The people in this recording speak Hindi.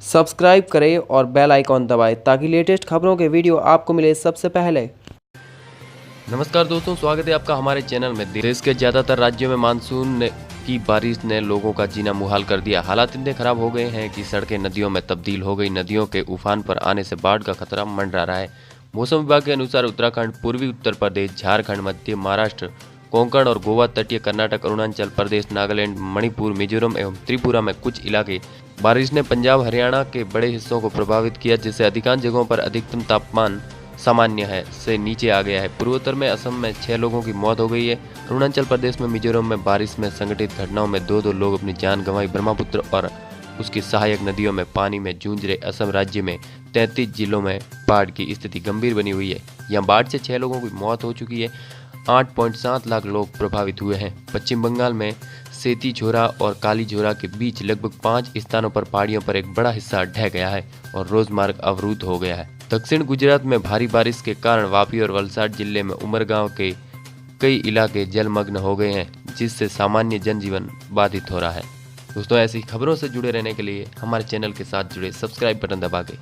सब्सक्राइब करें और बेल आइकॉन दबाएं ताकि लेटेस्ट खबरों के वीडियो आपको मिले सबसे पहले। नमस्कार दोस्तों, स्वागत है आपका हमारे चैनल में। देश के ज़्यादातर राज्यों में मानसून की बारिश ने लोगों का जीना मुहाल कर दिया। हालात इतने खराब हो गए हैं कि सड़कें नदियों में तब्दील हो गई। नदियों के उफान पर आने से बाढ़ का खतरा मंडरा रहा है। मौसम विभाग के अनुसार उत्तराखंड, पूर्वी उत्तर प्रदेश, झारखंड, मध्य महाराष्ट्र, कोंकण और गोवा, तटीय कर्नाटक, अरुणाचल प्रदेश, नागालैंड, मणिपुर, मिजोरम एवं त्रिपुरा में कुछ इलाके बारिश ने पंजाब, हरियाणा के बड़े हिस्सों को प्रभावित किया, जिससे अधिकांश जगहों पर अधिकतम तापमान सामान्य है से नीचे आ गया है। पूर्वोत्तर में असम में 6 लोगों की मौत हो गई है। अरुणाचल प्रदेश में, मिजोरम में बारिश में संघटित घटनाओं में 2 लोग अपनी जान गंवाई। ब्रह्मपुत्र और उसकी सहायक नदियों में पानी में जूझ रहे असम राज्य में 33 जिलों में बाढ़ की स्थिति गंभीर बनी हुई है। यहाँ बाढ़ से 6 लोगों की मौत हो चुकी है। 8.7 लाख लोग प्रभावित हुए हैं। पश्चिम बंगाल में सेती झोरा और काली झोरा के बीच लगभग 5 स्थानों पर पहाड़ियों पर एक बड़ा हिस्सा ढह गया है और रोजमार्ग अवरुद्ध हो गया है। दक्षिण गुजरात में भारी बारिश के कारण वापी और वलसाड जिले में उमरगांव के कई इलाके जलमग्न हो गए हैं, जिससे सामान्य जनजीवन बाधित हो रहा है। दोस्तों, ऐसी खबरों से जुड़े रहने के लिए हमारे चैनल के साथ जुड़े सब्सक्राइब बटन दबा के